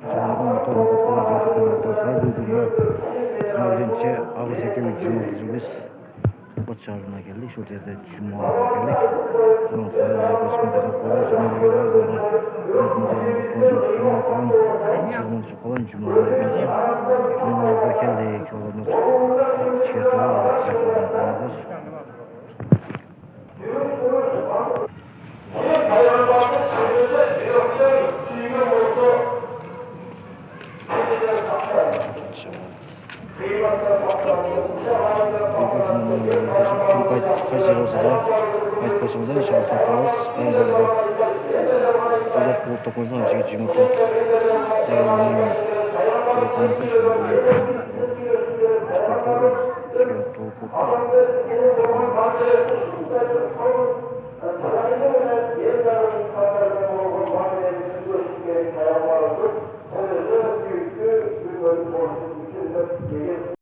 Ноокат Шаарына келдик, ошол жерде жумага келдик. Анан соң косметика кылып, жумага